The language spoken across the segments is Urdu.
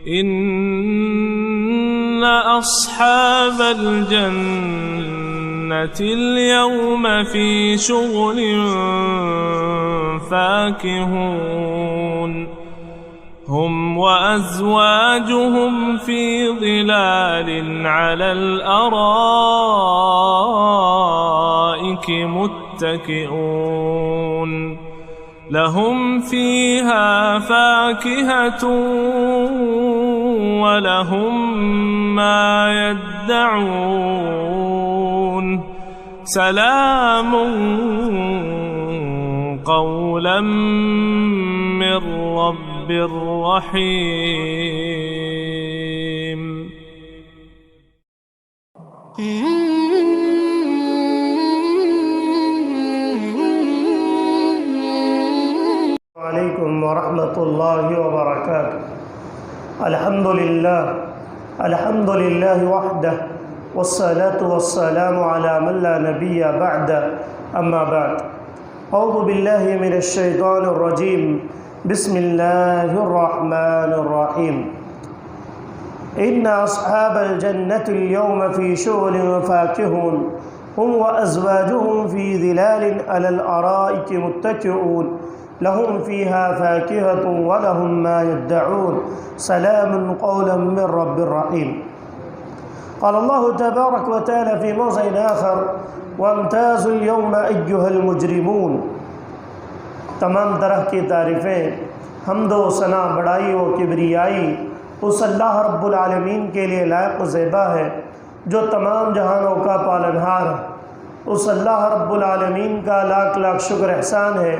إن أصحاب الجنة اليوم في شغل فاكهون هم وأزواجهم في ظلال على الأرائك متكئون لهم فيها فاكهة ولهم ما يدعون سلام قولا من رب رحيم. عليكم ورحمة الله وبركاته. الحمد لله وحده والصلاة والسلام على من لا نبي بعده أما بعد أعوذ بالله من الشيطان الرجيم بسم الله الرحمن الرحيم. إن أصحاب الجنة اليوم في شغل فاكهون هم وأزواجهم في ظلال على الأرائك متكئون لهم فيها فاكهة ولهم ما يدعون سلام قولا من رب رحيم. قال الله تبارك وتعالى في موضع آخر وامتازوا اليوم أيها المجرمون. تمام طرح کی تعریفیں، حمد و ثنا، بڑائی و کبریائی اس اللہ رب العالمین کے لیے لائق و زیبا ہے جو تمام جہانوں کا پالنہار ہے۔ اس اللہ رب العالمین کا لاکھ لاکھ شکر احسان ہے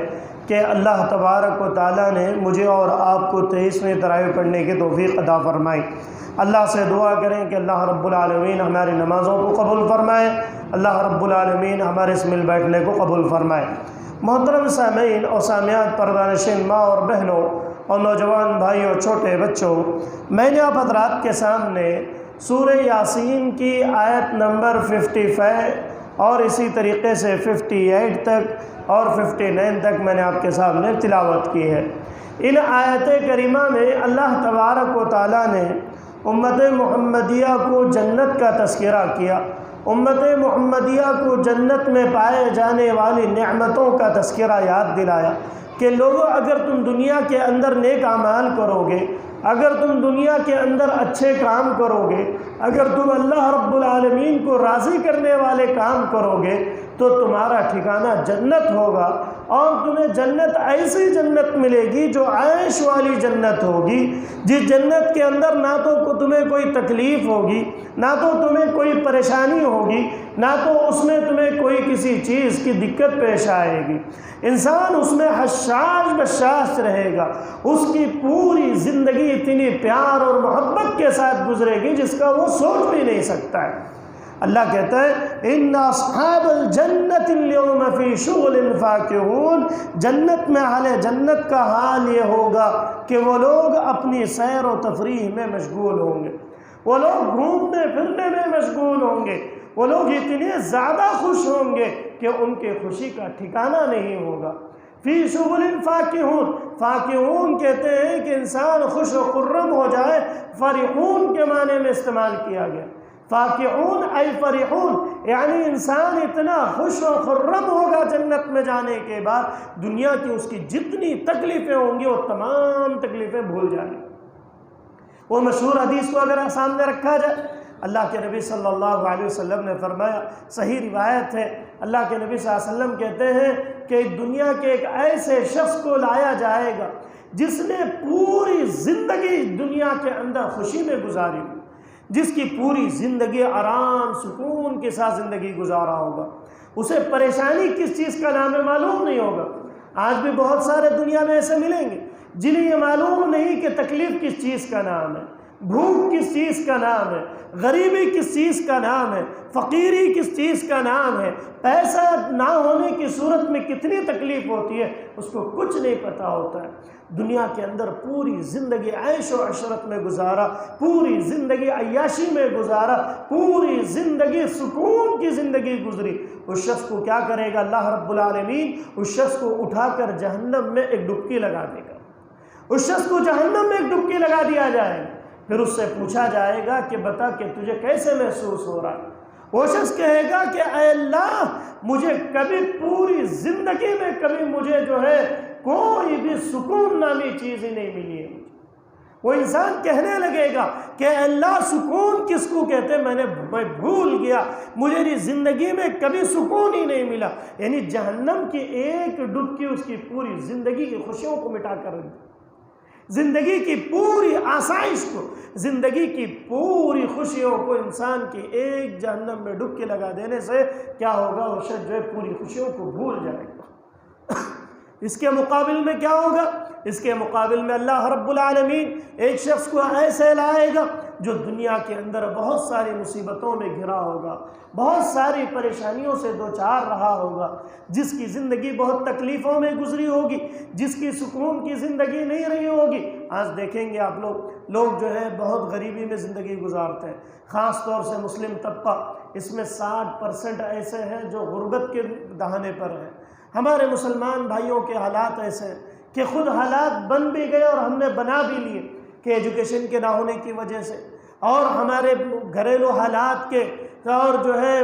کہ اللہ تبارک و تعالیٰ نے مجھے اور آپ کو 23ویں تراویح پڑھنے کی توفیق عطا فرمائی۔ اللہ سے دعا کریں کہ اللہ رب العالمین ہماری نمازوں کو قبول فرمائے، اللہ رب العالمین ہمارے اس مل بیٹھنے کو قبول فرمائے۔ محترم سامعین اور سامعات، پردہ نشین ماں اور بہنوں اور نوجوان بھائیوں، چھوٹے بچوں، میں نے آپ حضرات کے سامنے سورہ یاسین کی آیت نمبر 55 اور اسی طریقے سے 58 تک اور 59 تک میں نے آپ کے سامنے تلاوت کی ہے۔ ان آیت کریمہ میں اللہ تبارک و تعالیٰ نے امت محمدیہ کو جنت کا تذکرہ کیا، امت محمدیہ کو جنت میں پائے جانے والی نعمتوں کا تذکرہ یاد دلایا کہ لوگوں، اگر تم دنیا کے اندر نیک اعمال کرو گے، اگر تم دنیا کے اندر اچھے کام کرو گے، اگر تم اللہ رب العالمین کو راضی کرنے والے کام کرو گے تو تمہارا ٹھکانہ جنت ہوگا، اور تمہیں جنت ایسی جنت ملے گی جو عیش والی جنت ہوگی، جس جنت کے اندر نہ تو تمہیں کوئی تکلیف ہوگی، نہ تو تمہیں کوئی پریشانی ہوگی، نہ تو اس میں تمہیں کوئی کسی چیز کی دقت پیش آئے گی۔ انسان اس میں حشاش بشاش رہے گا، اس کی پوری زندگی اتنی پیار اور محبت کے ساتھ گزرے گی جس کا وہ سوچ بھی نہیں سکتا ہے۔ اللہ کہتا ہے ان اصحاب الجنت اليوم فی شغل فاکہون، جنت میں اہل جنت کا حال یہ ہوگا کہ وہ لوگ اپنی سیر و تفریح میں مشغول ہوں گے، وہ لوگ گھومنے پھرنے میں مشغول ہوں گے، وہ لوگ اتنے زیادہ خوش ہوں گے کہ ان کے خوشی کا ٹھکانہ نہیں ہوگا۔ فی شغل فاکہون، فاکہون کہتے ہیں کہ انسان خوش و خرم ہو جائے، فرحون کے معنی میں استعمال کیا گیا۔ فاکہون ای فرحون، یعنی انسان اتنا خوش و خرم ہوگا جنت میں جانے کے بعد، دنیا کی اس کی جتنی تکلیفیں ہوں گی وہ تمام تکلیفیں بھول جائیں گے۔ وہ مشہور حدیث کو اگر سامنے رکھا جائے، اللہ کے نبی صلی اللہ علیہ وسلم نے فرمایا، صحیح روایت ہے، اللہ کے نبی صلی اللہ علیہ وسلم کہتے ہیں کہ دنیا کے ایک ایسے شخص کو لایا جائے گا جس نے پوری زندگی دنیا کے اندر خوشی میں گزاری، جس کی پوری زندگی آرام سکون کے ساتھ زندگی گزارا ہوگا، اسے پریشانی کس چیز کا نام ہے معلوم نہیں ہوگا۔ آج بھی بہت سارے دنیا میں ایسے ملیں گے جنہیں یہ معلوم نہیں کہ تکلیف کس چیز کا نام ہے، بھوک کس چیز کا نام ہے، غریبی کس چیز کا نام ہے، فقیری کس چیز کا نام ہے، پیسہ نہ ہونے کی صورت میں کتنی تکلیف ہوتی ہے، اس کو کچھ نہیں پتہ ہوتا ہے۔ دنیا کے اندر پوری زندگی عیش و عشرت میں گزارا، پوری زندگی عیاشی میں گزارا، پوری زندگی سکون کی زندگی گزری، اس شخص کو کیا کرے گا اللہ رب العالمین؟ اس شخص کو اٹھا کر جہنم میں ایک ڈبکی لگا دے گا، اس شخص کو جہنم میں ایک ڈبکی لگا دیا جائے گا۔ پھر اس سے پوچھا جائے گا کہ بتا کہ تجھے کیسے محسوس ہو رہا ہے؟ وہ شخص کہے گا کہ اے اللہ مجھے کبھی پوری زندگی میں کبھی مجھے جو ہے کوئی بھی سکون نامی چیز ہی نہیں ملی ہے۔ وہ انسان کہنے لگے گا کہ اے اللہ سکون کس کو کہتے ہیں، میں بھول گیا، مجھے زندگی میں کبھی سکون ہی نہیں ملا۔ یعنی جہنم کی ایک ڈبکی اس کی پوری زندگی کی خوشیوں کو مٹا کر رکھ دی، زندگی کی پوری آسائش کو، زندگی کی پوری خوشیوں کو انسان کی ایک جہنم میں ڈبکی لگا دینے سے کیا ہوگا؟ وہ شخص جو ہے پوری خوشیوں کو بھول جائے گا۔ اس کے مقابل میں کیا ہوگا؟ اس کے مقابل میں اللہ رب العالمین ایک شخص کو ایسے لائے گا جو دنیا کے اندر بہت ساری مصیبتوں میں گھرا ہوگا، بہت ساری پریشانیوں سے دوچار رہا ہوگا، جس کی زندگی بہت تکلیفوں میں گزری ہوگی، جس کی سکون کی زندگی نہیں رہی ہوگی۔ آج دیکھیں گے آپ لوگ جو ہے بہت غریبی میں زندگی گزارتے ہیں، خاص طور سے مسلم طبقہ، اس میں 60% ایسے ہیں جو غربت کے دہانے پر ہیں۔ ہمارے مسلمان بھائیوں کے حالات ایسے ہیں کہ خود حالات بن بھی گئے اور ہم نے بنا بھی لیے کہ ایجوکیشن کے نہ ہونے کی وجہ سے اور ہمارے گھریلو حالات کے اور جو ہے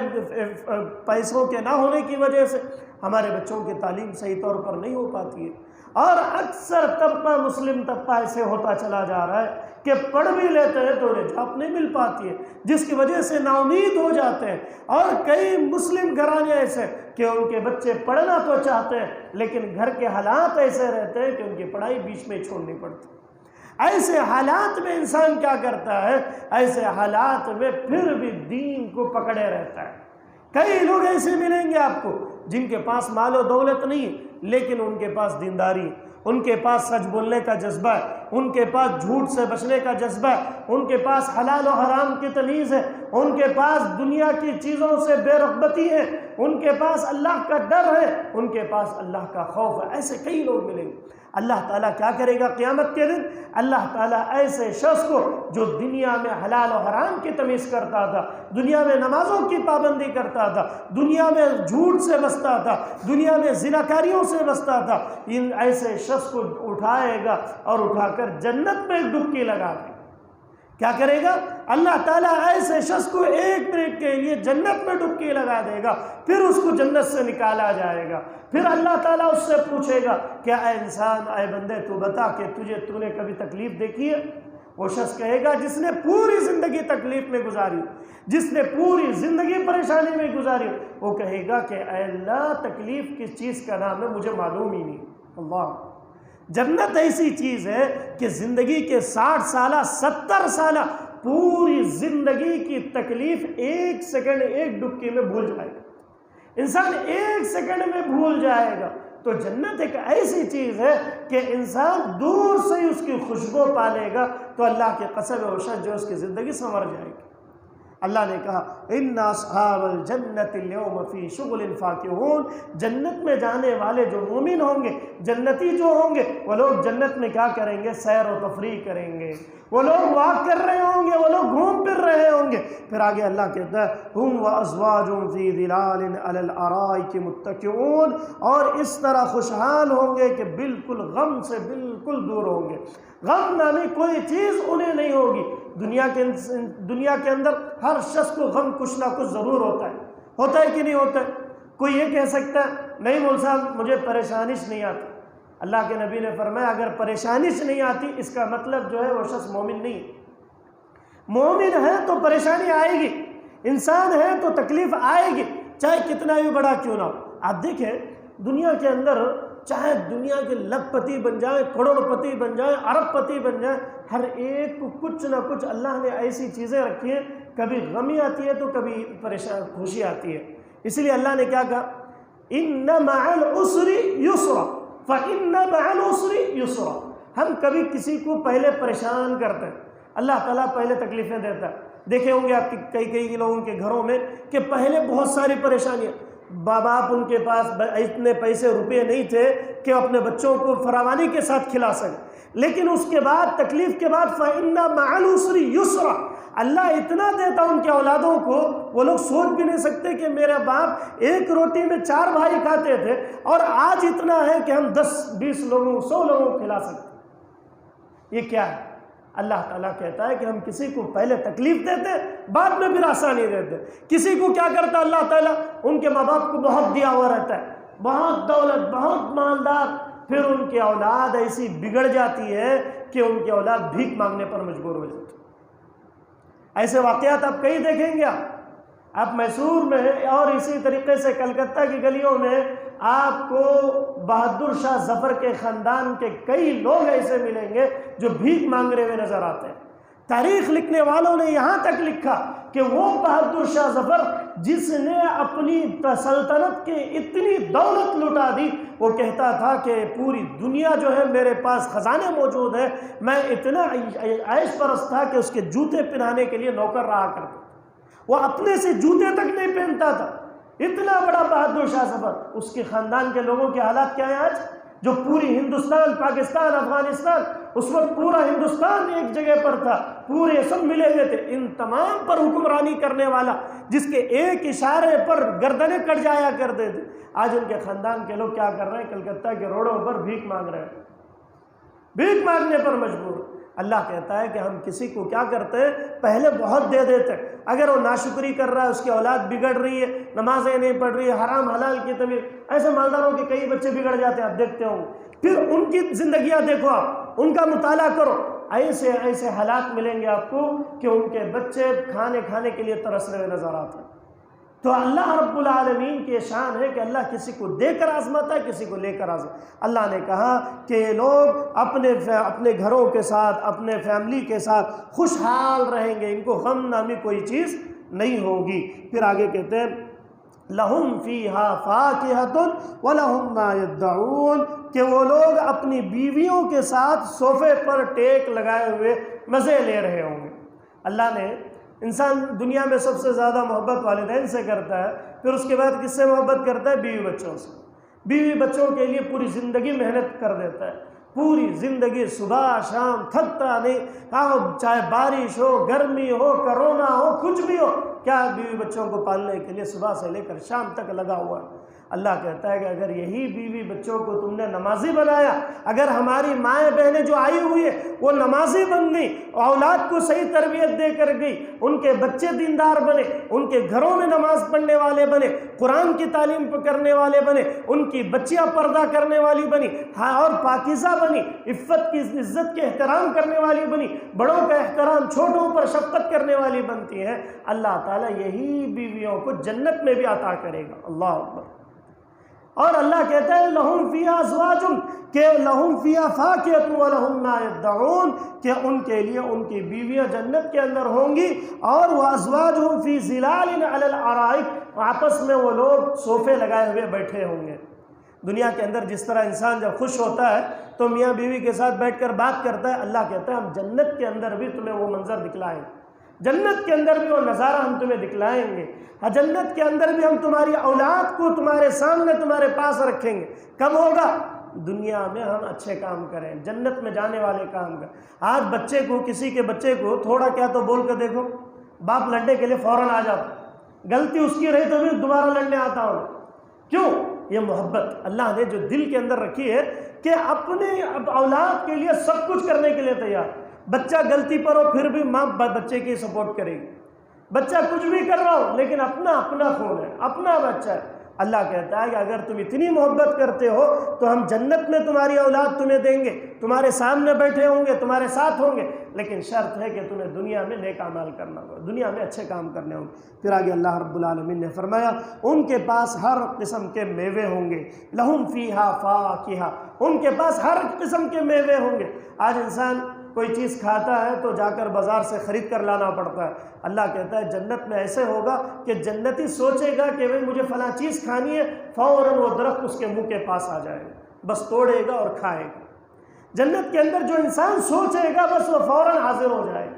پیسوں کے نہ ہونے کی وجہ سے ہمارے بچوں کی تعلیم صحیح طور پر نہیں ہو پاتی ہے، اور اکثر طبقہ مسلم طبقہ ایسے ہوتا چلا جا رہا ہے کہ پڑھ بھی لیتے ہیں تو انہیں جاب نہیں مل پاتی ہے، جس کی وجہ سے نا امید ہو جاتے ہیں۔ اور کئی مسلم گھرانے ایسے کہ ان کے بچے پڑھنا تو چاہتے ہیں لیکن گھر کے حالات ایسے رہتے ہیں کہ ان کی پڑھائی بیچ میں چھوڑنی پڑتی ہے۔ ایسے حالات میں انسان کیا کرتا ہے؟ ایسے حالات میں پھر بھی دین کو پکڑے رہتا ہے۔ کئی لوگ ایسے ملیں گے آپ کو جن کے پاس مال و دولت نہیں ہے لیکن ان کے پاس دینداری ہے، ان کے پاس سچ بولنے کا جذبہ ہے، ان کے پاس جھوٹ سے بچنے کا جذبہ ہے، ان کے پاس حلال و حرام کی تمیز ہے، ان کے پاس دنیا کی چیزوں سے بے رغبتی ہے، ان کے پاس اللہ کا ڈر ہے، ان کے پاس اللہ کا خوف ہے۔ ایسے کئی لوگ ملیں گے۔ اللہ تعالیٰ کیا کرے گا قیامت کے دن؟ اللہ تعالیٰ ایسے شخص کو جو دنیا میں حلال و حرام کی تمیز کرتا تھا، دنیا میں نمازوں کی پابندی کرتا تھا، دنیا میں جھوٹ سے بچتا تھا، دنیا میں زناکاریوں سے بچتا تھا، ان ایسے شخص کو اٹھائے گا اور اٹھا کر جنت میں ایک ڈبکی لگا دے گا۔ کیا کرے گا؟ اللہ تعالیٰ ایسے شخص کو 1 منٹ کے لیے جنت میں ڈبکی لگا دے گا، پھر اس کو جنت سے نکالا جائے گا۔ پھر اللہ تعالیٰ اس سے پوچھے گا کہ اے انسان، اے بندے، تو بتا کہ تو نے کبھی تکلیف دیکھی ہے؟ وہ شخص کہے گا جس نے پوری زندگی تکلیف میں گزاری، جس نے پوری زندگی پریشانی میں گزاری، وہ کہے گا کہ اے اللہ تکلیف کس چیز کا نام ہے مجھے معلوم ہی نہیں۔ اللہ، جنت ایسی چیز ہے کہ زندگی کے 60 سالہ 70 سالہ پوری زندگی کی تکلیف 1 سیکنڈ 1 ڈبکی میں بھول جائے گا۔ انسان 1 سیکنڈ میں بھول جائے گا۔ تو جنت ایک ایسی چیز ہے کہ انسان دور سے ہی اس کی خوشبو پالے گا تو اللہ کی قسم و شرط جو اس کی زندگی سنور جائے گی۔ اللہ نے کہا ان اصحاب الجنت اليوم فی شغل فاکہون، جنت میں جانے والے جو مومن ہوں گے، جنتی جو ہوں گے، وہ لوگ جنت میں کیا کریں گے؟ سیر و تفریح کریں گے، وہ لوگ واک کر رہے ہوں گے، وہ لوگ گھوم پھر رہے ہوں گے۔ پھر آگے اللہ کہتا ہے ہم وازواج فی ظلال علی الارائک متکئون، اور اس طرح خوشحال ہوں گے کہ بالکل غم سے بالکل دور ہوں گے، غم نامی کوئی چیز انہیں نہیں ہوگی۔ دنیا کے اندر ہر شخص کو غم کچھ نہ کچھ ضرور ہوتا ہے کہ نہیں ہوتا ہے؟ کوئی یہ کہہ سکتا ہے نہیں مول صاحب مجھے پریشانیش نہیں آتی۔ اللہ کے نبی نے فرمایا اگر پریشانیش نہیں آتی اس کا مطلب جو ہے وہ شخص مومن نہیں ہے۔ مومن ہے تو پریشانی آئے گی، انسان ہے تو تکلیف آئے گی، چاہے کتنا بھی بڑا کیوں نہ ہو۔ آپ دیکھیں دنیا کے اندر چاہے دنیا کے لاکھ پتی بن جائیں، کروڑ پتی بن جائیں، ارب پتی بن جائیں، ہر ایک کو کچھ نہ کچھ اللہ نے ایسی چیزیں رکھی ہیں، کبھی غمی آتی ہے تو کبھی خوشی آتی ہے۔ اس لیے اللہ نے کیا کہا ان مع العسر یسرا فان مع العسر یسرا۔ ہم کبھی کسی کو پہلے پریشان کرتے ہیں، اللہ تعالیٰ پہلے تکلیفیں دیتا ہے۔ دیکھے ہوں گے آپ کئی لوگوں کے گھروں میں کہ پہلے بہت ساری پریشانیاں، باپ ان کے پاس اتنے پیسے روپے نہیں تھے کہ اپنے بچوں کو فراوانی کے ساتھ کھلا سکے، لیکن اس کے بعد تکلیف کے بعد فإن مع العسر یسرا، اللہ اتنا دیتا ان کے اولادوں کو، وہ لوگ سوچ بھی نہیں سکتے کہ میرا باپ 1 روٹی میں 4 بھائی کھاتے تھے اور آج اتنا ہے کہ ہم 10 20 لوگوں 100 لوگوں کو کھلا سکتے۔ یہ کیا ہے؟ اللہ تعالیٰ کہتا ہے کہ ہم کسی کو پہلے تکلیف دیتے بعد میں پھر آسانی دیتے. کسی کو کیا کرتا اللہ تعالیٰ, ان کے ماں باپ کو بہت دیا ہوا رہتا ہے, بہت دولت, بہت مالدار, پھر ان کی اولاد ایسی بگڑ جاتی ہے کہ ان کی اولاد بھیک مانگنے پر مجبور ہو جاتی ہے. ایسے واقعات آپ کئی دیکھیں گے. آپ میسور میں اور اسی طریقے سے کلکتہ کی گلیوں میں آپ کو بہادر شاہ ظفر کے خاندان کے کئی لوگ ایسے ملیں گے جو بھیک مانگ رہے ہوئے نظر آتے ہیں. تاریخ لکھنے والوں نے یہاں تک لکھا کہ وہ بہادر شاہ ظفر جس نے اپنی سلطنت کی اتنی دولت لٹا دی, وہ کہتا تھا کہ پوری دنیا جو ہے میرے پاس خزانے موجود ہیں, میں اتنا عیش پرست تھا کہ اس کے جوتے پہنانے کے لیے نوکر رہا کرتا, وہ اپنے سے جوتے تک نہیں پہنتا تھا. اتنا بڑا بہادر شاہ ظفر. اس کے خاندان کے لوگوں کے حالات کیا ہیں آج, جو پوری ہندوستان, پاکستان, افغانستان, اس وقت پورا ہندوستان ایک جگہ پر تھا, پورے سب ملے ہوئے تھے, ان تمام پر حکمرانی کرنے والا جس کے ایک اشارے پر گردنیں کٹ جایا کرتے تھے. آج ان کے خاندان کے لوگ کیا کر رہے ہیں, کلکتہ کے روڈوں پر بھیک مانگ رہے ہیں, بھیک مانگنے پر مجبور. اللہ کہتا ہے کہ ہم کسی کو کیا کرتے ہیں, پہلے بہت دے دیتے. اگر وہ ناشکری کر رہا ہے, اس کی اولاد بگڑ رہی ہے, نمازیں نہیں پڑھ رہی ہے, حرام حلال کی طبیعت, ایسے مالداروں کے کئی بچے بگڑ جاتے ہیں, آپ دیکھتے ہوں. پھر ان کی زندگیاں دیکھو, آپ ان کا مطالعہ کرو, ایسے ایسے حالات ملیں گے آپ کو کہ ان کے بچے کھانے کے لیے ترس رہے نظر آتے ہیں. تو اللہ رب العالمین کی شان ہے کہ اللہ کسی کو دے کر آزماتا ہے, کسی کو لے کر آزماتا ہے. اللہ نے کہا کہ یہ لوگ اپنے گھروں کے ساتھ, اپنے فیملی کے ساتھ خوشحال رہیں گے, ان کو غم نامی کوئی چیز نہیں ہوگی. پھر آگے کہتے ہیں لَهُمْ فِيهَا فَاكِهَةٌ وَلَهُمْ مَا يَدَّعُونَ, کہ وہ لوگ اپنی بیویوں کے ساتھ صوفے پر ٹیک لگائے ہوئے مزے لے رہے ہوں گے. اللہ نے انسان دنیا میں سب سے زیادہ محبت والدین سے کرتا ہے, پھر اس کے بعد کس سے محبت کرتا ہے, بیوی بچوں سے. بیوی بچوں کے لیے پوری زندگی محنت کر دیتا ہے, پوری زندگی صبح شام تھکتا نہیں, چاہے بارش ہو, گرمی ہو, کرونا ہو, کچھ بھی ہو, کیا بیوی بچوں کو پالنے کے لیے صبح سے لے کر شام تک لگا ہوا ہے. اللہ کہتا ہے کہ اگر یہی بیوی بچوں کو تم نے نمازی بنایا, اگر ہماری مائیں بہنیں جو آئی ہوئی ہیں وہ نمازی بن گئی, اولاد کو صحیح تربیت دے کر گئی, ان کے بچے دیندار بنے, ان کے گھروں میں نماز پڑھنے والے بنے, قرآن کی تعلیم کرنے والے بنے, ان کی بچیاں پردہ کرنے والی بنی, اور پاکیزہ بنی, عفت کی عزت کے احترام کرنے والی بنی, بڑوں کا احترام, چھوٹوں پر شفقت کرنے والی بنتی ہیں, اللہ تعالیٰ یہی بیویوں کو جنت میں بھی عطا کرے گا. اللہ اکبر. اور اللہ کہتا ہے لَهُمْ فِيهَا أَزْوَاجٌ, کہ لَهُمْ فِيهَا فَاكِهَةٌ وَلَهُمْ مَا يَدَّعُونَ, کہ ان کے لیے ان کی بیویاں جنت کے اندر ہوں گی, اور وَأَزْوَاجُهُمْ فِي ظِلَالٍ عَلَى الْأَرَائِكِ, آپس میں وہ لوگ صوفے لگائے ہوئے بیٹھے ہوں گے. دنیا کے اندر جس طرح انسان جب خوش ہوتا ہے تو میاں بیوی کے ساتھ بیٹھ کر بات کرتا ہے, اللہ کہتا ہے ہم جنت کے اندر بھی تمہیں وہ منظر دکھلائیں گے, جنت کے اندر بھی وہ نظارہ ہم تمہیں دکھلائیں گے. جنت کے اندر بھی ہم تمہاری اولاد کو تمہارے سامنے تمہارے پاس رکھیں گے. کب ہوگا؟ دنیا میں ہم اچھے کام کریں, جنت میں جانے والے کام کریں. آج بچے کو, کسی کے بچے کو تھوڑا کیا تو بول کر دیکھو, باپ لڑنے کے لیے فوراً آ جاتا, غلطی اس کی رہی تو بھی دوبارہ لڑنے آتا ہوں. کیوں؟ یہ محبت اللہ نے جو دل کے اندر رکھی ہے کہ اپنے اولاد کے لیے سب کچھ کرنے کے لیے تیار. بچہ غلطی پر ہو پھر بھی ماں بچے کی سپورٹ کرے گی, بچہ کچھ بھی کر رہا ہو لیکن اپنا خون ہے, اپنا بچہ ہے. اللہ کہتا ہے کہ اگر تم اتنی محبت کرتے ہو تو ہم جنت میں تمہاری اولاد تمہیں دیں گے, تمہارے سامنے بیٹھے ہوں گے, تمہارے ساتھ ہوں گے, لیکن شرط ہے کہ تمہیں دنیا میں نیک اعمال کرنا ہوگا, دنیا میں اچھے کام کرنے ہوں گے. پھر آگے اللہ رب العالمین نے فرمایا ان کے پاس ہر قسم کے میوے ہوں گے. لہم فیہا فاکہہ, ان کے پاس ہر قسم کے میوے ہوں گے. آج انسان کوئی چیز کھاتا ہے تو جا کر بازار سے خرید کر لانا پڑتا ہے. اللہ کہتا ہے جنت میں ایسے ہوگا کہ جنتی سوچے گا کہ بھئی مجھے فلاں چیز کھانی ہے, فوراً وہ درخت اس کے منہ کے پاس آ جائے گا, بس توڑے گا اور کھائے گا. جنت کے اندر جو انسان سوچے گا بس وہ فوراً حاضر ہو جائے گا.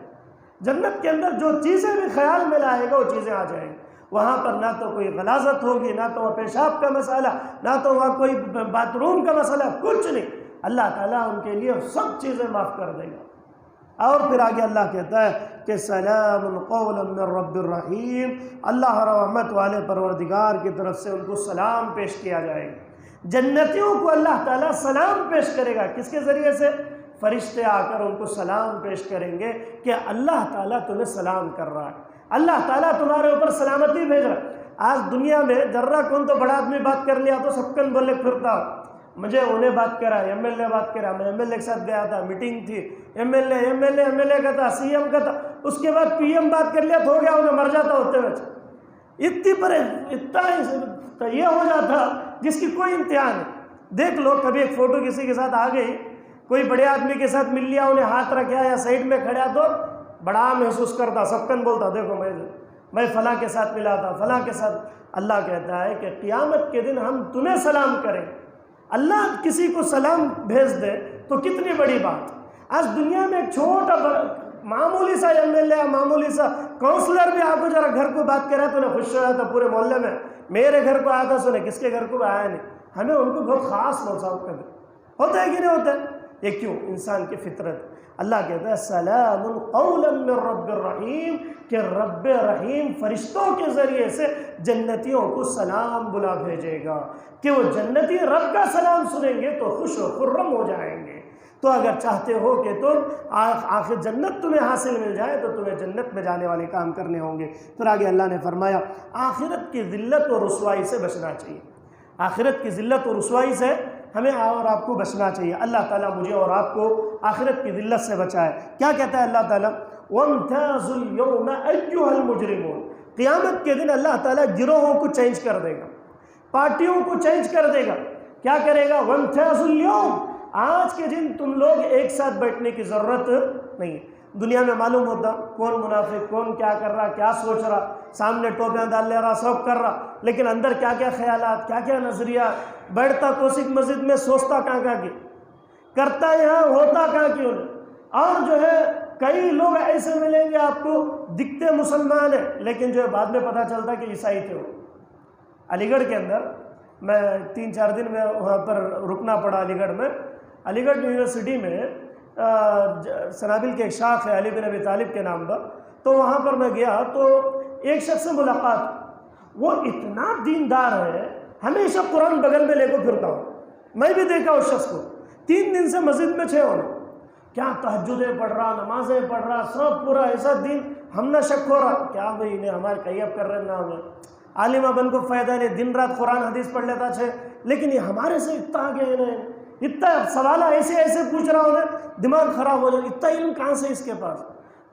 جنت کے اندر جو چیزیں بھی خیال میں لائے گا وہ چیزیں آ جائیں گی. وہاں پر نہ تو کوئی غلاظت ہوگی, نہ تو وہاں پیشاب کا مسئلہ, نہ تو وہاں کوئی باتھ روم کا مسئلہ, کچھ نہیں. اللہ تعالیٰ ان کے لیے سب چیزیں معاف کر دے گا. اور پھر آگے اللہ کہتا ہے کہ سلام قولا من رب الرحیم, اللہ رحمت والے پروردگار کی طرف سے ان کو سلام پیش کیا جائے گا. جنتیوں کو اللہ تعالیٰ سلام پیش کرے گا. کس کے ذریعے سے؟ فرشتے آ کر ان کو سلام پیش کریں گے کہ اللہ تعالیٰ تمہیں سلام کر رہا ہے، اللہ تعالیٰ تمہارے اوپر سلامتی بھیج رہا ہے۔ آج دنیا میں ذرہ کون تو بڑا آدمی بات کر لیا تو سب کن بولے پھرتا، مجھے انہیں بات کرا، ایم ایل اے بات کرا، میں ایم ایل اے کے ساتھ گیا تھا، میٹنگ تھی، ایم ایل اے کا تھا، سی ایم کا تھا، اس کے بعد پی ایم بات کر لیا تو ہو گیا، انہیں مر جاتا ہوتے ہوئے۔ اتنا یہ ہو جاتا جس کی کوئی امتحان نہیں۔ دیکھ لو کبھی ایک فوٹو کسی کے ساتھ آ گئی، کوئی بڑے آدمی کے ساتھ مل لیا، انہیں ہاتھ رکھا یا سائڈ میں کھڑا تو بڑا محسوس کرتا، سب کن بولتا دیکھو میں فلاں کے ساتھ ملا تھا، فلاں کے ساتھ۔ اللہ کہتا ہے کہ قیامت کے دن ہم تمہیں سلام کریں۔ اللہ کسی کو سلام بھیج دے تو کتنی بڑی بات۔ آج دنیا میں ایک چھوٹا معمولی سا ایم ایل اے، معمولی سا کونسلر بھی آپ کو ذرا گھر کو بات کرا تو انہیں خوش ہو جاتا پورے محلے میں، میرے گھر کو آیا تھا، سنے کس کے گھر کو آیا نہیں، ہمیں ان کو بہت خاص موصوف کر دے، ہوتا ہے کہ نہیں ہوتا ہے؟ یہ کیوں؟ انسان کی فطرت۔ اللہ کہتا ہے سلام قولا من رب الرحیم، کہ رب رحیم فرشتوں کے ذریعے سے جنتیوں کو سلام بلا بھیجے گا کہ وہ جنتی رب کا سلام سنیں گے تو خوش و خرم ہو جائیں گے۔ تو اگر چاہتے ہو کہ تم آخر جنت تمہیں حاصل مل جائے تو تمہیں جنت میں جانے والے کام کرنے ہوں گے۔ پھر آگے اللہ نے فرمایا آخرت کی ذلت اور رسوائی سے بچنا چاہیے۔ آخرت کی ذلت اور رسوائی سے ہمیں اور آپ کو بچنا چاہیے۔ اللہ تعالیٰ مجھے اور آپ کو آخرت کی ذلت سے بچائے۔ کیا کہتا ہے اللہ تعالیٰ؟ وَامْتَازُوا الْيَوْمَ أَيُّهَا الْمُجْرِمُونَ، قیامت کے دن اللہ تعالیٰ گروہوں کو چینج کر دے گا، پارٹیوں کو چینج کر دے گا۔ کیا کرے گا؟ وَامْتَازُوا الْيَوْمَ، آج کے دن تم لوگ ایک ساتھ بیٹھنے کی ضرورت نہیں۔ دنیا میں معلوم ہوتا کون منافق، کون کیا کر رہا، کیا سوچ رہا، سامنے ٹوپیاں ڈال لے رہا، سب کر رہا، لیکن اندر کیا کیا خیالات، کیا کیا نظریات، بیٹھتا کوسک مسجد میں سوچتا کہاں کی، کرتا یہاں ہوتا کہاں کی انہیں۔ اور جو ہے کئی لوگ ایسے ملیں گے آپ کو دکھتے مسلمان ہیں لیکن جو ہے بعد میں پتہ چلتا کہ عیسائی تھے وہ۔ علی گڑھ کے اندر میں 3-4 دن میں وہاں پر رکنا پڑا علی گڑھ میں۔ علی گڑھ یونیورسٹی میں سنابل کے ایک شاخ ہے علی بن ابی طالب کے نام پر، تو وہاں پر میں گیا تو ایک شخص سے ملاقات، وہ اتنا دیندار ہے، ہمیشہ قرآن بغل میں لے کو پھرتا ہوں، میں بھی دیکھا اس شخص کو 3 دن سے مسجد میں 6 ہونا، کیا تہجدیں پڑھ رہا، نمازیں پڑھ رہا، سب پورا ایسا دین۔ ہم نہ شک ہو رہا کیا بھائی انہیں ہمارے قیب کر رہے ہیں، نہ ہمیں عالمہ بن کو فائدہ نہیں، دن رات قرآن حدیث پڑھ لیتا 6، لیکن یہ ہمارے سے اتنا آگے ہیں، اتنا سوالہ ایسے پوچھ رہا ہوں، دماغ خراب ہو جائے، اتنا علم کہاں سے اس کے پاس۔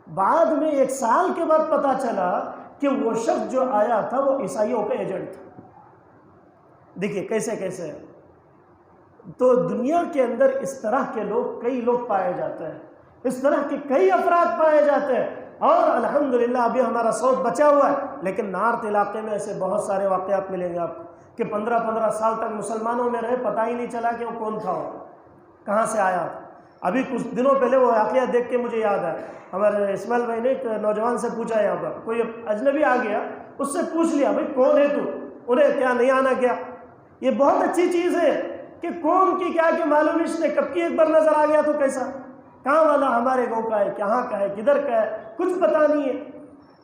بعد میں 1 سال کے بعد پتا چلا کہ وہ شخص جو آیا تھا وہ عیسائیوں کا ایجنٹ تھا۔ دیکھیے کیسے کیسے۔ تو دنیا کے اندر اس طرح کے لوگ، کئی لوگ پائے جاتے ہیں، اس طرح کے کئی افراد پائے جاتے ہیں، اور الحمدللہ ابھی ہمارا ساؤتھ بچا ہوا ہے، لیکن نارتھ علاقے میں ایسے بہت سارے واقعات ملیں گے آپ کو کہ 15 سال تک مسلمانوں میں رہے، پتہ ہی نہیں چلا کہ وہ کون تھا، وہ کہاں سے آیا تھا۔ ابھی کچھ دنوں پہلے وہ واقعہ دیکھ کے مجھے یاد ہے، ہمارے اسماعیل بھائی نے ایک نوجوان سے پوچھا، یہاں پر کوئی اجنبی آ گیا، اس سے پوچھ لیا بھائی کون ہے تو، انہیں کیا نہیں آنا کیا۔ یہ بہت اچھی چیز ہے کہ کون کی کیا کہ معلوم اس نے کب کی ایک بار نظر آ گیا تو کیسا، کہاں والا ہمارے گاؤں کا ہے، کہاں کا ہے، کدھر کا ہے، کچھ پتہ نہیں ہے۔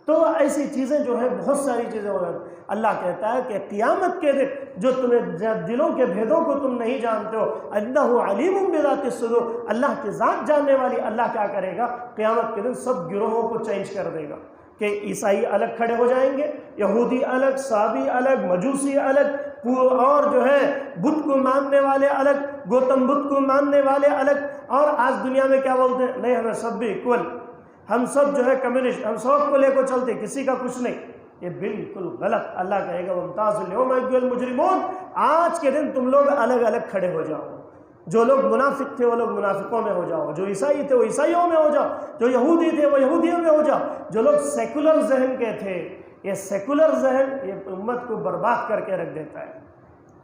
تو ایسی چیزیں جو ہے بہت ساری چیزیں ہو رہی۔ اللہ کہتا ہے کہ قیامت کے دن جو تمہیں دلوں کے بھیدوں کو تم نہیں جانتے ہو، انہ علیم بذات الصدور، اللہ کی ذات جاننے والی اللہ کیا کرے گا، قیامت کے دن سب گروہوں کو چینج کر دے گا کہ عیسائی الگ کھڑے ہو جائیں گے، یہودی الگ، صابی الگ، مجوسی الگ، اور جو ہے بدھ کو ماننے والے الگ، گوتم بدھ کو ماننے والے الگ۔ اور آج دنیا میں کیا بولتے ہیں، نہیں ہمیں سب بھی ایکول، ہم سب جو ہے کمیونسٹ، ہم سب کو لے کو چلتے، کسی کا کچھ نہیں۔ یہ بالکل غلط۔ اللہ کہے گا وَامْتَازُوا الْيَوْمَ أَيُّهَا الْمُجْرِمُونَ، آج کے دن تم لوگ الگ الگ کھڑے ہو جاؤ، جو لوگ منافق تھے وہ لوگ منافقوں میں ہو جاؤ، جو عیسائی تھے وہ عیسائیوں میں ہو جاؤ، جو یہودی تھے وہ یہودیوں میں ہو جاؤ، جو لوگ سیکولر ذہن کے تھے، یہ سیکولر ذہن یہ امت کو برباد کر کے رکھ دیتا ہے۔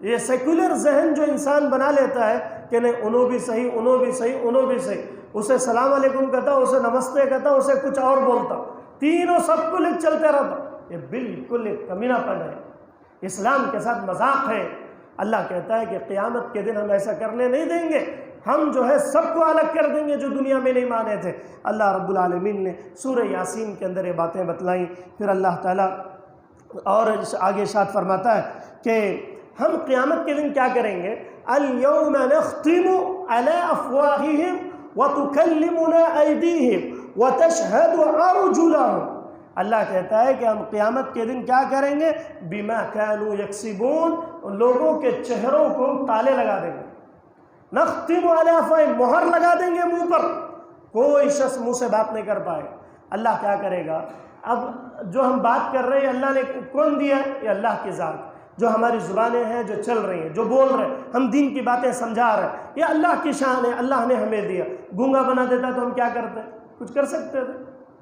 یہ سیکولر ذہن جو انسان بنا لیتا ہے کہ نہیں انہوں بھی صحیح، انہوں بھی صحیح، انہوں بھی صحیح، اسے سلام علیکم کہتا، اسے نمستے کہتا، اسے کچھ اور بولتا، تینوں سب کو لے چلتے رہتا، یہ بالکل ایک کمینہ پن ہے، اسلام کے ساتھ مذاق ہے۔ اللہ کہتا ہے کہ قیامت کے دن ہم ایسا کرنے نہیں دیں گے، ہم جو ہے سب کو الگ کر دیں گے جو دنیا میں نہیں مانے تھے۔ اللہ رب العالمین نے سورہ یاسین کے اندر یہ باتیں بتلائیں۔ پھر اللہ تعالیٰ اور آگے ارشاد فرماتا ہے کہ ہم قیامت کے دن کیا کریں گے، الْيَوْمَ نَخْتِمُ عَلَىٰ أَفْوَاهِهِمْ وَتُكَلِّمُنَا أَيْدِيهِمْ وَتَشْهَدُ أَرْجُلَهُمْ۔ اللہ کہتا ہے کہ ہم قیامت کے دن کیا کریں گے؟ بِمَا كَانُوا يَكْسِبُونَ، لوگوں کے چہروں کو تالے لگا دیں گے، نختم علی افواہہم، مہر لگا دیں گے منہ پر، کوئی شخص منہ سے بات نہیں کر پائے گا۔ اللہ کیا کرے گا؟ اب جو ہم بات کر رہے ہیں اللہ نے کون دیا ہے؟ یہ اللہ کی ذات۔ جو ہماری زبانیں ہیں جو چل رہی ہیں، جو بول رہے ہیں، ہم دین کی باتیں سمجھا رہے ہیں، یہ اللہ کی شان ہے، اللہ نے ہمیں دیا۔ گونگا بنا دیتا تو ہم کیا کرتے؟ کچھ کر سکتے تھے؟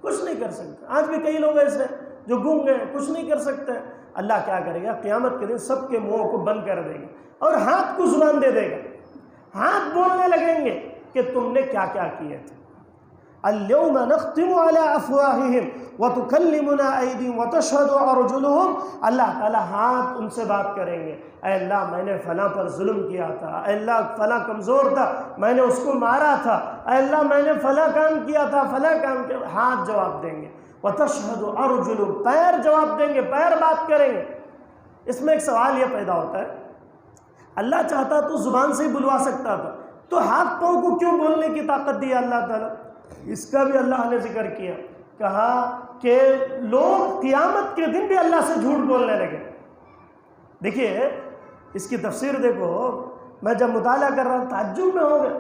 کچھ نہیں کر سکتے۔ آج بھی کئی لوگ ایسے ہیں جو گونگے ہیں، کچھ نہیں کر سکتے۔ اللہ کیا کرے گا؟ قیامت کے دن سب کے منہوں کو بند کر دے گا اور ہاتھ کو زبان دے دے گا، ہاتھ بولنے لگیں گے کہ تم نے کیا کیا کیے تھے۔ اليوم نختم على افواہہم وتکلمنا ایدیہم وتشہد ارجلہم۔ اللہ تعالیٰ ہاتھ ان سے بات کریں گے، اے اللہ میں نے فلاں پر ظلم کیا تھا، اے اللہ فلاں کمزور تھا میں نے اس کو مارا تھا، اے اللہ میں نے فلاں کام کیا تھا، فلاں کام کیا۔ ہاتھ جواب دیں گے، وتشہد ارجلہم، پیر جواب دیں گے، پیر بات کریں گے۔ اس میں ایک سوال یہ پیدا ہوتا ہے، اللہ چاہتا تو زبان سے ہی بلوا سکتا تھا، تو ہاتھ پاؤں کو کیوں بولنے کی طاقت دی اللہ تعالیٰ؟ اس کا بھی اللہ نے ذکر کیا، کہا کہ لوگ قیامت کے دن بھی اللہ سے جھوٹ بولنے لگے۔ دیکھیے اس کی تفسیر دیکھو، میں جب مطالعہ کر رہا تعجب میں ہو گیا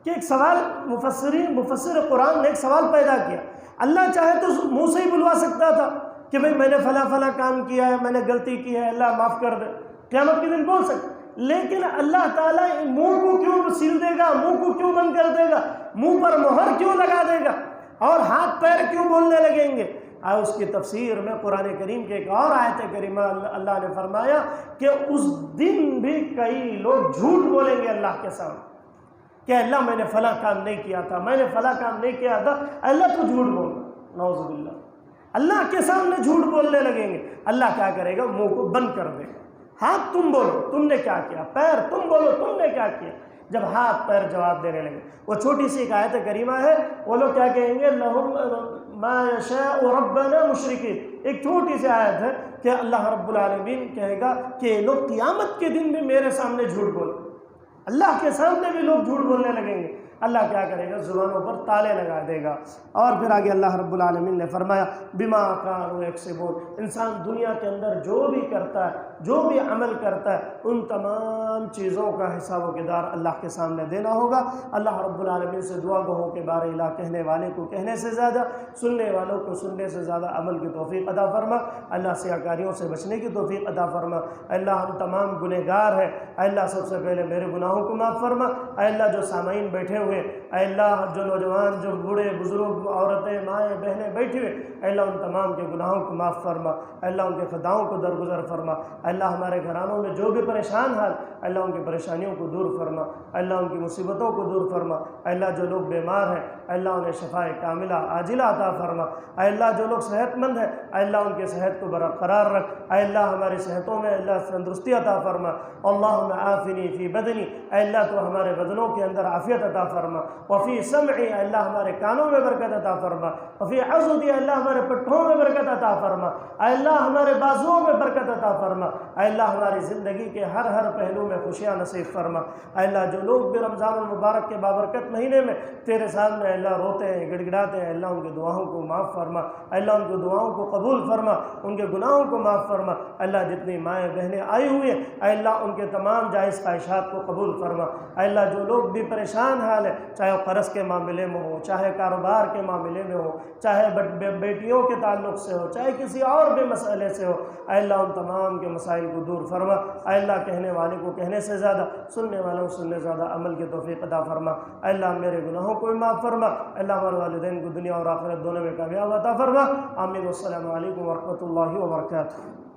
کہ ایک سوال مفسر قرآن نے ایک سوال پیدا کیا۔ اللہ چاہے تو منہ سے ہی بلوا سکتا تھا کہ بھئی میں نے فلاں فلاں کام کیا ہے، میں نے غلطی کی ہے، اللہ معاف کر دے، قیامت کے دن بول سکتا، لیکن اللہ تعالیٰ منہ کو کیوں سیل دے گا، منہ کو کیوں بند کر دے گا، منہ پر مہر کیوں لگا دے گا، اور ہاتھ پیر کیوں بولنے لگیں گے؟ اس کی تفسیر میں قرآن کریم کے ایک اور آیت کریمہ اللہ نے فرمایا کہ اس دن بھی کئی لوگ جھوٹ بولیں گے اللہ کے سامنے کہ اللہ میں نے فلاں کام نہیں کیا تھا، میں نے فلاں کام نہیں کیا تھا، اللہ تو جھوٹ بول رہا، نعوذ باللہ، اللہ کے سامنے جھوٹ بولنے لگیں گے۔ اللہ کیا کرے گا؟ منہ کو بند کر دے گا۔ ہاتھ تم بولو تم نے کیا کیا، پیر تم بولو تم نے کیا کیا۔ جب ہاتھ پیر جواب دینے لگے، وہ چھوٹی سی ایک آیت کریمہ ہے، وہ لوگ کیا کہیں گے؟ لہم ما یشاء ربنا مشرکین، ایک چھوٹی سی آیت ہے کہ اللہ رب العالمین کہے گا کہ لوگ قیامت کے دن بھی میرے سامنے جھوٹ بولیں، اللہ کے سامنے بھی لوگ جھوٹ بولنے لگیں گے۔ اللہ کیا کرے گا؟ زبانوں پر تالے لگا دے گا۔ اور پھر آگے اللہ رب العالمین نے فرمایا بما کانوا یکسبون، انسان دنیا کے اندر جو بھی کرتا ہے، جو بھی عمل کرتا ہے، ان تمام چیزوں کا حساب و کردار اللہ کے سامنے دینا ہوگا۔ اللہ رب العالمین سے دعا گووں کے بارے الہ کہنے والے کو کہنے سے زیادہ، سننے والوں کو سننے سے زیادہ عمل کی توفیق عطا فرما۔ اللہ سیاکاریوں سے بچنے کی توفیق عطا فرما۔ اللہ ہم تمام گنہگار ہیں، اللہ سب سے پہلے میرے گناہوں کو معاف فرما۔ اللہ جو سامعین بیٹھے ہوئے، اے اللہ جو نوجوان، جو بوڑھے بزرگ، عورتیں، مائیں، بہنیں بیٹھے ہوئے، اے اللہ ان تمام کے گناہوں کو معاف فرما، اے اللہ ان کے خطاؤں کو درگزر فرما۔ اے اللہ ہمارے گھرانوں میں جو بھی پریشان حال، اے اللہ ان کی پریشانیوں کو دور فرما، اے اللہ ان کی مصیبتوں کو دور فرما۔ اے اللہ جو لوگ بیمار ہیں، اے اللہ انہیں شفاء کاملہ عاجلہ عطا فرما۔ اے اللہ جو لوگ صحت مند ہیں، اے اللہ ان کے صحت کو برقرار رکھ۔ اے اللہ ہماری صحتوں میں اللہ تندرستی عطا فرما۔ اللہم عافنی فی بدنی، اے اللہ تو ہمارے بدنوں کے اندر عافیت عطا فرما۔ وفی سمعی، اے اللہ ہمارے کانوں میں برکت عطا فرما۔ وفی عضدی، اے اللہ ہمارے پٹھوں میں برکت عطا فرما۔ اے اللہ ہمارے بازوؤں میں برکت عطا فرما۔ اے اللہ ہماری زندگی کے ہر پہلو میں خوشیاں نصیب فرما۔ اے اللہ جو لوگ بھی رمضان المبارک کے بابرکت مہینے میں تیرے سامنے اے اللہ روتے ہیں، گڑگڑاتے ہیں، اللہ ان کے دعاؤں کو معاف فرما۔ اے اللہ ان کی دعاؤں کو قبول فرما، ان کے گناہوں کو معاف فرما۔ اے اللہ جتنی مائیں بہنیں آئی ہوئی ہیں، اے اللہ ان کے تمام جائز خواہشات کو قبول فرما۔ اے اللہ جو لوگ بھی پریشان حال ہیں، چاہے وہ قرض کے معاملے میں ہو، چاہے کاروبار کے معاملے میں ہو، چاہے بیٹیوں کے تعلق سے ہو، چاہے کسی اور بھی مسئلے سے ہو، اے اللہ ان تمام کے مسائل کو دور فرما۔ اے اللہ کہنے والے کو کہنے سے زیادہ، سننے والوں کو سننے سے زیادہ عمل کی توفیق عطا فرما۔ اے اللہ میرے گناہوں کو بھی معاف فرما۔ اے اللہ ہمارے والدین کو دنیا اور آخرت دونوں میں کامیاب عطا فرما۔ آمین۔ والسلام علیکم ورحمۃ اللہ وبرکاتہ۔